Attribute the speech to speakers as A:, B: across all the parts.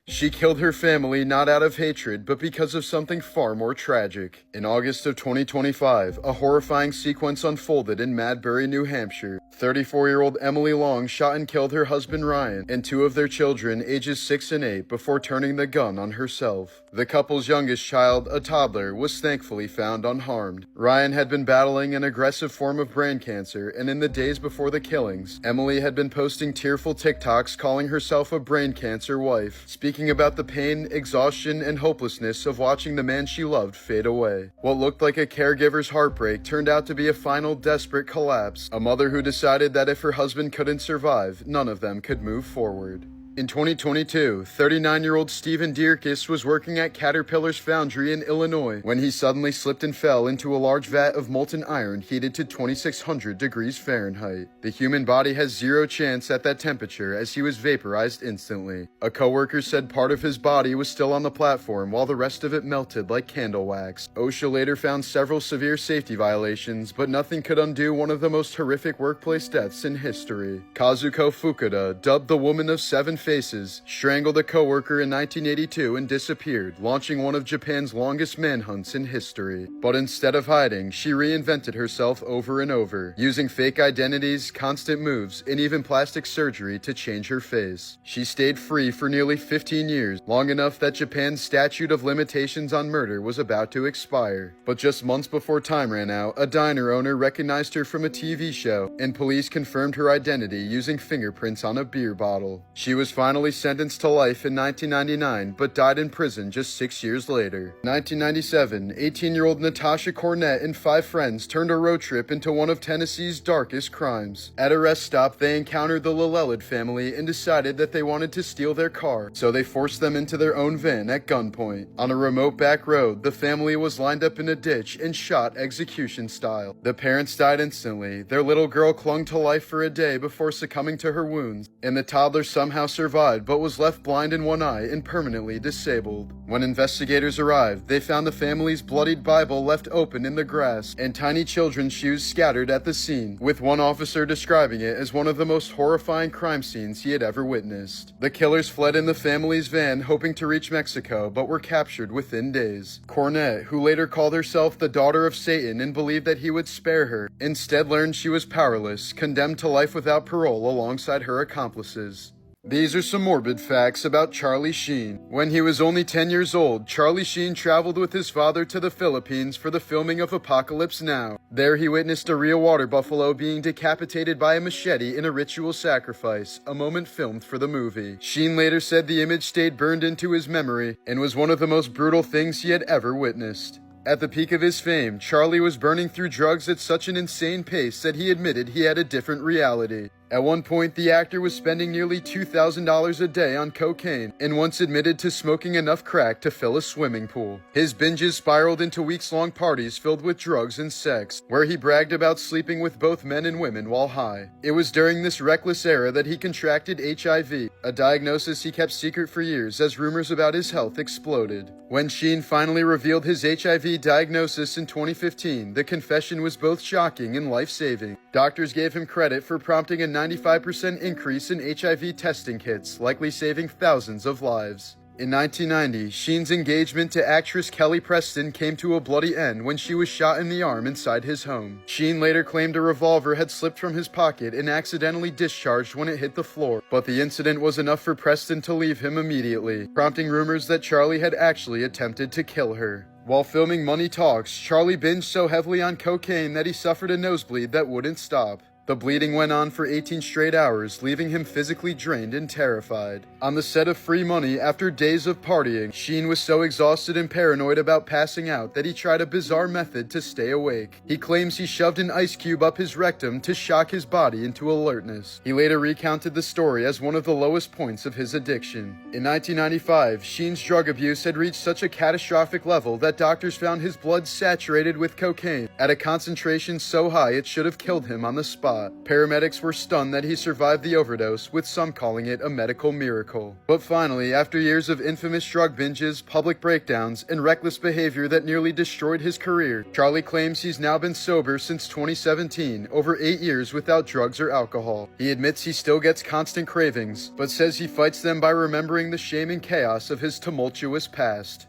A: She killed her family not out of hatred, but because of something far more tragic. In August of 2025, a horrifying sequence unfolded in Madbury, New Hampshire. 34-year-old Emily Long shot and killed her husband Ryan and two of their children, ages 6 and 8, before turning the gun on herself. The couple's youngest child, a toddler, was thankfully found unharmed. Ryan had been battling an aggressive form of brain cancer, and in the days before the killings, Emily had been posting tearful TikToks calling herself a brain cancer wife, speaking about the pain, exhaustion, and hopelessness of watching the man she loved fade away. What looked like a caregiver's heartbreak turned out to be a final desperate collapse, a mother who decided that if her husband couldn't survive, none of them could move forward. In 2022, 39-year-old Stephen Dierkes was working at Caterpillar's foundry in Illinois when he suddenly slipped and fell into a large vat of molten iron heated to 2,600 degrees Fahrenheit. The human body has zero chance at that temperature as he was vaporized instantly. A coworker said part of his body was still on the platform while the rest of it melted like candle wax. OSHA later found several severe safety violations, but nothing could undo one of the most horrific workplace deaths in history. Kazuko Fukuda, dubbed the Woman of Seven Faces, strangled a coworker in 1982 and disappeared, launching one of Japan's longest manhunts in history. But instead of hiding, she reinvented herself over and over, using fake identities, constant moves, and even plastic surgery to change her face. She stayed free for nearly 15 years, long enough that Japan's statute of limitations on murder was about to expire. But just months before time ran out, a diner owner recognized her from a TV show, and police confirmed her identity using fingerprints on a beer bottle. She was finally sentenced to life in 1999, but died in prison just 6 years later. 1997, 18-year-old Natasha Cornett and 5 friends turned a road trip into one of Tennessee's darkest crimes. At a rest stop, they encountered the Llewellyn family and decided that they wanted to steal their car, so they forced them into their own van at gunpoint. On a remote back road, the family was lined up in a ditch and shot execution style. The parents died instantly. Their little girl clung to life for a day before succumbing to her wounds, and the toddler somehow survived but was left blind in one eye and permanently disabled. When investigators arrived, they found the family's bloodied Bible left open in the grass and tiny children's shoes scattered at the scene, with one officer describing it as one of the most horrifying crime scenes he had ever witnessed. The killers fled in the family's van hoping to reach Mexico, but were captured within days. Cornett, who later called herself the daughter of Satan and believed that he would spare her, instead learned she was powerless, condemned to life without parole alongside her accomplices. These are some morbid facts about Charlie Sheen. When he was only 10 years old, Charlie Sheen traveled with his father to the Philippines for the filming of Apocalypse Now. There he witnessed a real water buffalo being decapitated by a machete in a ritual sacrifice, a moment filmed for the movie. Sheen later said the image stayed burned into his memory and was one of the most brutal things he had ever witnessed. At the peak of his fame, Charlie was burning through drugs at such an insane pace that he admitted he had a different reality. At one point, the actor was spending nearly $2,000 a day on cocaine and once admitted to smoking enough crack to fill a swimming pool. His binges spiraled into weeks-long parties filled with drugs and sex, where he bragged about sleeping with both men and women while high. It was during this reckless era that he contracted HIV, a diagnosis he kept secret for years as rumors about his health exploded. When Sheen finally revealed his HIV diagnosis in 2015, the confession was both shocking and life-saving. Doctors gave him credit for prompting a 95% increase in HIV testing kits, likely saving thousands of lives. In 1990, Sheen's engagement to actress Kelly Preston came to a bloody end when she was shot in the arm inside his home. Sheen later claimed a revolver had slipped from his pocket and accidentally discharged when it hit the floor, but the incident was enough for Preston to leave him immediately, prompting rumors that Charlie had actually attempted to kill her. While filming Money Talks, Charlie binged so heavily on cocaine that he suffered a nosebleed that wouldn't stop. The bleeding went on for 18 straight hours, leaving him physically drained and terrified. On the set of Free Money, after days of partying, Sheen was so exhausted and paranoid about passing out that he tried a bizarre method to stay awake. He claims he shoved an ice cube up his rectum to shock his body into alertness. He later recounted the story as one of the lowest points of his addiction. In 1995, Sheen's drug abuse had reached such a catastrophic level that doctors found his blood saturated with cocaine at a concentration so high it should have killed him on the spot. spot. Paramedics were stunned that he survived the overdose, with some calling it a medical miracle. But finally, after years of infamous drug binges, public breakdowns, and reckless behavior that nearly destroyed his career, Charlie claims he's now been sober since 2017, over 8 years without drugs or alcohol. He admits he still gets constant cravings, but says he fights them by remembering the shame and chaos of his tumultuous past.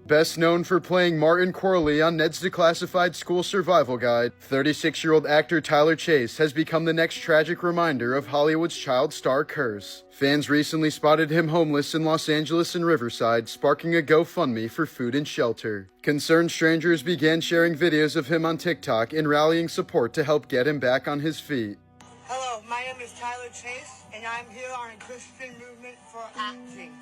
A: Best known for playing Martin Corley on Ned's Declassified School Survival Guide, 36-year-old actor Tyler Chase has become the next tragic reminder of Hollywood's child star curse. Fans recently spotted him homeless in Los Angeles and Riverside, sparking a GoFundMe for food and shelter. Concerned strangers began sharing videos of him on TikTok and rallying support to help get him back on his feet.
B: Hello, my name is Tyler Chase, and I'm here on a Christian movement for acting.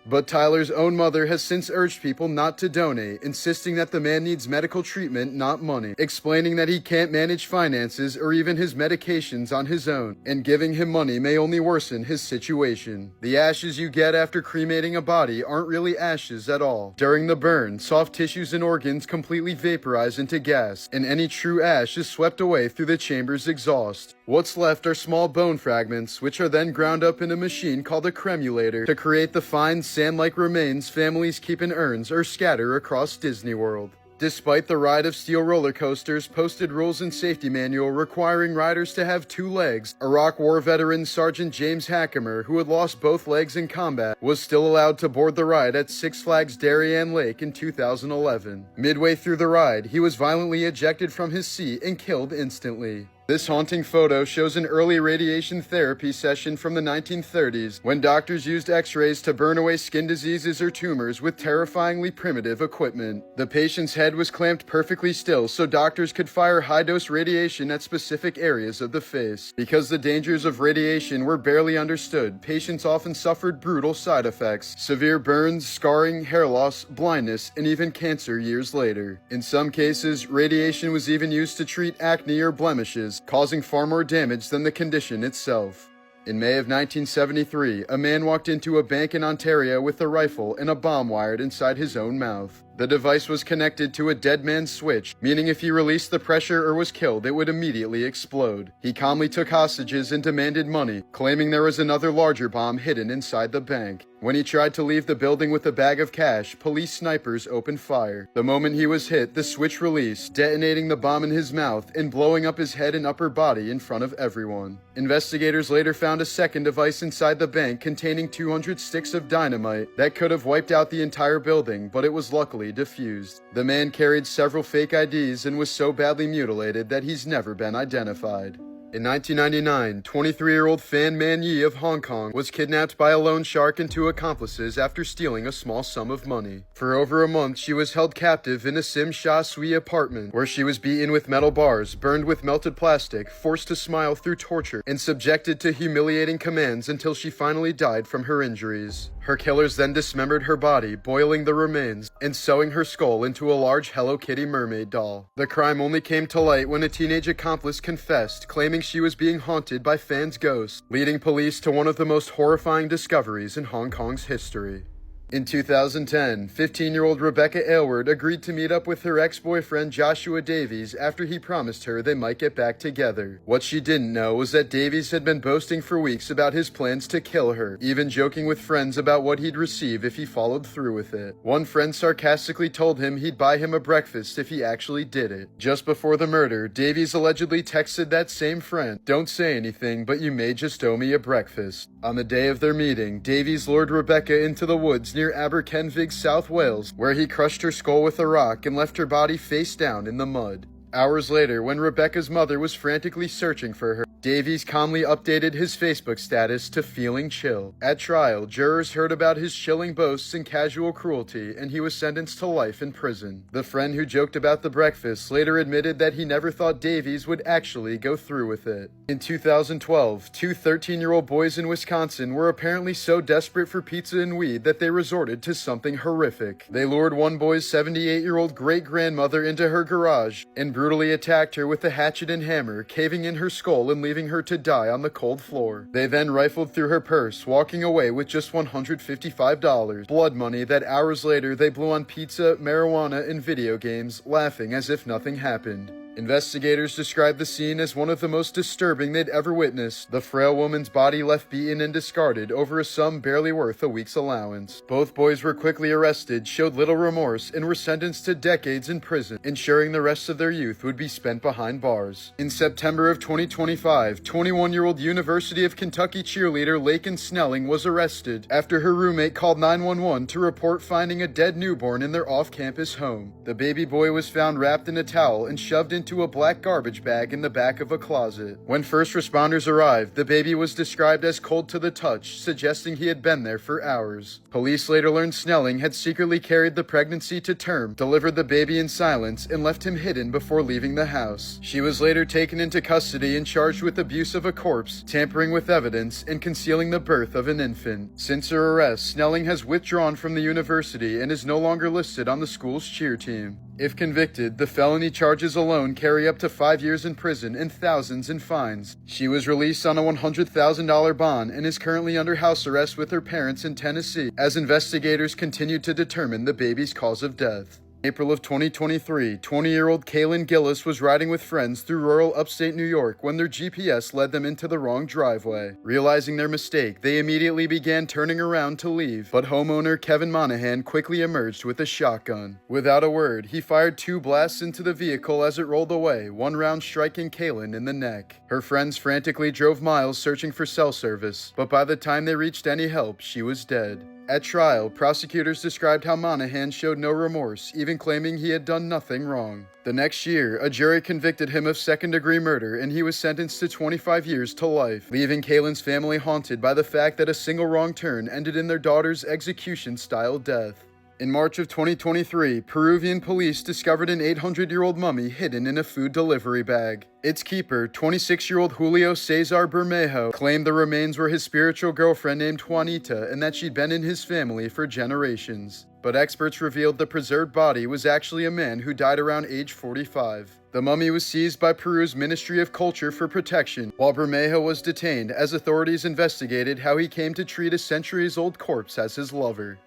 A: But Tyler's own mother has since urged people not to donate, insisting that the man needs medical treatment, not money, explaining that he can't manage finances or even his medications on his own, and giving him money may only worsen his situation. The ashes you get after cremating a body aren't really ashes at all. During the burn, soft tissues and organs completely vaporize into gas, and any true ash is swept away through the chamber's exhaust. What's left are small bone fragments, which are then ground up in a machine called a cremulator to create the fine sand-like remains families keep in urns or scatter across Disney World. Despite the ride of steel roller coasters, posted rules and safety manual requiring riders to have 2 legs, Iraq War veteran Sergeant James Hackemer, who had lost both legs in combat, was still allowed to board the ride at Six Flags Darien Lake in 2011. Midway through the ride, he was violently ejected from his seat and killed instantly. This haunting photo shows an early radiation therapy session from the 1930s, when doctors used x-rays to burn away skin diseases or tumors with terrifyingly primitive equipment. The patient's head was clamped perfectly still so doctors could fire high-dose radiation at specific areas of the face. Because the dangers of radiation were barely understood, patients often suffered brutal side effects, severe burns, scarring, hair loss, blindness, and even cancer years later. In some cases, radiation was even used to treat acne or blemishes, causing far more damage than the condition itself. In May of 1973, a man walked into a bank in Ontario with a rifle and a bomb wired inside his own mouth. The device was connected to a dead man's switch, meaning if he released the pressure or was killed, it would immediately explode. He calmly took hostages and demanded money, claiming there was another larger bomb hidden inside the bank. When he tried to leave the building with a bag of cash, police snipers opened fire. The moment he was hit, the switch released, detonating the bomb in his mouth and blowing up his head and upper body in front of everyone. Investigators later found a second device inside the bank containing 200 sticks of dynamite that could have wiped out the entire building, but it was luckily defused. The man carried several fake IDs and was so badly mutilated that he's never been identified. In 1999, 23-year-old Fan Man Yi of Hong Kong was kidnapped by a loan shark and 2 accomplices after stealing a small sum of money. For over a month, she was held captive in a Sim Sha Sui apartment, where she was beaten with metal bars, burned with melted plastic, forced to smile through torture, and subjected to humiliating commands until she finally died from her injuries. Her killers then dismembered her body, boiling the remains, and sewing her skull into a large Hello Kitty mermaid doll. The crime only came to light when a teenage accomplice confessed, claiming she was being haunted by Fan's ghost, leading police to one of the most horrifying discoveries in Hong Kong's history. In 2010, 15-year-old Rebecca Aylward agreed to meet up with her ex-boyfriend Joshua Davies after he promised her they might get back together. What she didn't know was that Davies had been boasting for weeks about his plans to kill her, even joking with friends about what he'd receive if he followed through with it. One friend sarcastically told him he'd buy him a breakfast if he actually did it. Just before the murder, Davies allegedly texted that same friend, "Don't say anything, but you may just owe me a breakfast." On the day of their meeting, Davies lured Rebecca into the woods near Aberkenfig, South Wales, where he crushed her skull with a rock and left her body face down in the mud. Hours later, when Rebecca's mother was frantically searching for her, Davies calmly updated his Facebook status to "feeling chill." At trial, jurors heard about his chilling boasts and casual cruelty, and he was sentenced to life in prison. The friend who joked about the breakfast later admitted that he never thought Davies would actually go through with it. In 2012, 2 13-year-old boys in Wisconsin were apparently so desperate for pizza and weed that they resorted to something horrific. They lured one boy's 78-year-old great-grandmother into her garage and brutally attacked her with a hatchet and hammer, caving in her skull and leaving her to die on the cold floor. They then rifled through her purse, walking away with just $155, blood money that hours later they blew on pizza, marijuana, and video games, laughing as if nothing happened. Investigators described the scene as one of the most disturbing they'd ever witnessed. The frail woman's body left beaten and discarded over a sum barely worth a week's allowance. Both boys were quickly arrested, showed little remorse, and were sentenced to decades in prison, ensuring the rest of their youth would be spent behind bars. In September of 2025, 21-year-old University of Kentucky cheerleader Laken Snelling was arrested after her roommate called 911 to report finding a dead newborn in their off-campus home. The baby boy was found wrapped in a towel and shoved into a black garbage bag in the back of a closet. When first responders arrived, the baby was described as cold to the touch, suggesting he had been there for hours. Police later learned Snelling had secretly carried the pregnancy to term, delivered the baby in silence, and left him hidden before leaving the house. She was later taken into custody and charged with abuse of a corpse, tampering with evidence, and concealing the birth of an infant. Since her arrest, Snelling has withdrawn from the university and is no longer listed on the school's cheer team. If convicted, the felony charges alone carry up to 5 years in prison and thousands in fines. She was released on a $100,000 bond and is currently under house arrest with her parents in Tennessee as investigators continue to determine the baby's cause of death. April of 2023, 20-year-old Kaylin Gillis was riding with friends through rural upstate New York when their GPS led them into the wrong driveway. Realizing their mistake, they immediately began turning around to leave, but homeowner Kevin Monahan quickly emerged with a shotgun. Without a word, he fired 2 blasts into the vehicle as it rolled away, one round striking Kaylin in the neck. Her friends frantically drove miles searching for cell service, but by the time they reached any help, she was dead. At trial, prosecutors described how Monahan showed no remorse, even claiming he had done nothing wrong. The next year, a jury convicted him of second-degree murder and he was sentenced to 25 years to life, leaving Kaylin's family haunted by the fact that a single wrong turn ended in their daughter's execution-style death. In March of 2023, Peruvian police discovered an 800-year-old mummy hidden in a food delivery bag. Its keeper, 26-year-old Julio Cesar Bermejo, claimed the remains were his spiritual girlfriend named Juanita and that she'd been in his family for generations. But experts revealed the preserved body was actually a man who died around age 45. The mummy was seized by Peru's Ministry of Culture for protection, while Bermejo was detained as authorities investigated how he came to treat a centuries-old corpse as his lover.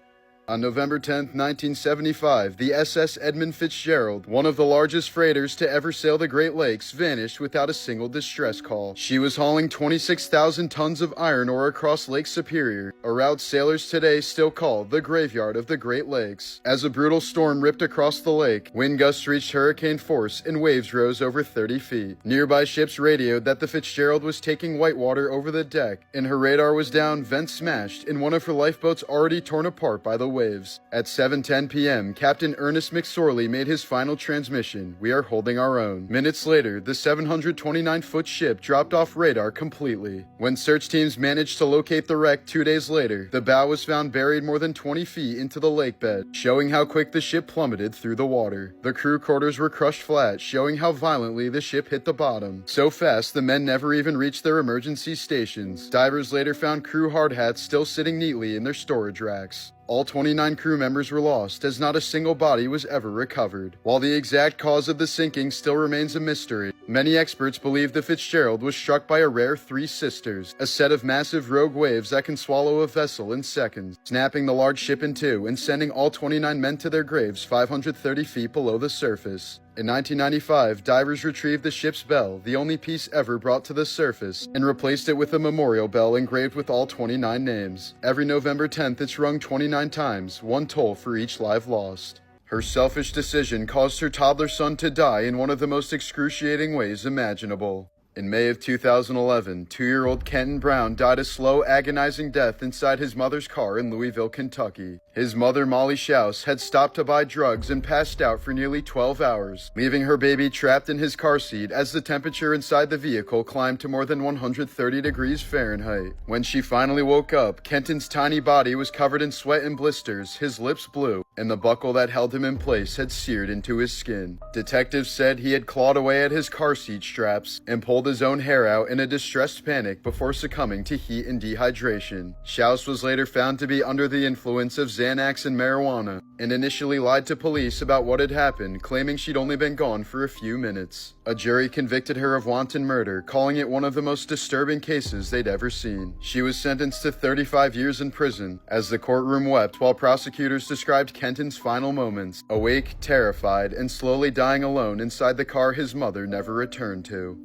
A: On November 10, 1975, the SS Edmund Fitzgerald, one of the largest freighters to ever sail the Great Lakes, vanished without a single distress call. She was hauling 26,000 tons of iron ore across Lake Superior, a route sailors today still call the graveyard of the Great Lakes. As a brutal storm ripped across the lake, wind gusts reached hurricane force and waves rose over 30 feet. Nearby ships radioed that the Fitzgerald was taking whitewater over the deck, and her radar was down, vents smashed, and one of her lifeboats already torn apart by the waves. At 7:10 p.m., Captain Ernest McSorley made his final transmission, "We are holding our own." Minutes later, the 729-foot ship dropped off radar completely. When search teams managed to locate the wreck 2 days later, the bow was found buried more than 20 feet into the lake bed, showing how quick the ship plummeted through the water. The crew quarters were crushed flat, showing how violently the ship hit the bottom. So fast, the men never even reached their emergency stations. Divers later found crew hard hats still sitting neatly in their storage racks. All 29 crew members were lost, as not a single body was ever recovered. While the exact cause of the sinking still remains a mystery, many experts believe the Fitzgerald was struck by a rare Three Sisters, a set of massive rogue waves that can swallow a vessel in seconds, snapping the large ship in two and sending all 29 men to their graves 530 feet below the surface. In 1995, divers retrieved the ship's bell, the only piece ever brought to the surface, and replaced it with a memorial bell engraved with all 29 names. Every November 10th, it's rung 29 times, one toll for each life lost. Her selfish decision caused her toddler son to die in one of the most excruciating ways imaginable. In May of 2011, 2-year-old Kenton Brown died a slow, agonizing death inside his mother's car in Louisville, Kentucky. His mother, Molly Schaus, had stopped to buy drugs and passed out for nearly 12 hours, leaving her baby trapped in his car seat as the temperature inside the vehicle climbed to more than 130 degrees Fahrenheit. When she finally woke up, Kenton's tiny body was covered in sweat and blisters, his lips blue, and the buckle that held him in place had seared into his skin. Detectives said he had clawed away at his car seat straps and pulled pulled his own hair out in a distressed panic before succumbing to heat and dehydration. Schaus was later found to be under the influence of Xanax and marijuana, and initially lied to police about what had happened, claiming she'd only been gone for a few minutes. A jury convicted her of wanton murder, calling it one of the most disturbing cases they'd ever seen. She was sentenced to 35 years in prison, as the courtroom wept while prosecutors described Kenton's final moments, awake, terrified, and slowly dying alone inside the car his mother never returned to.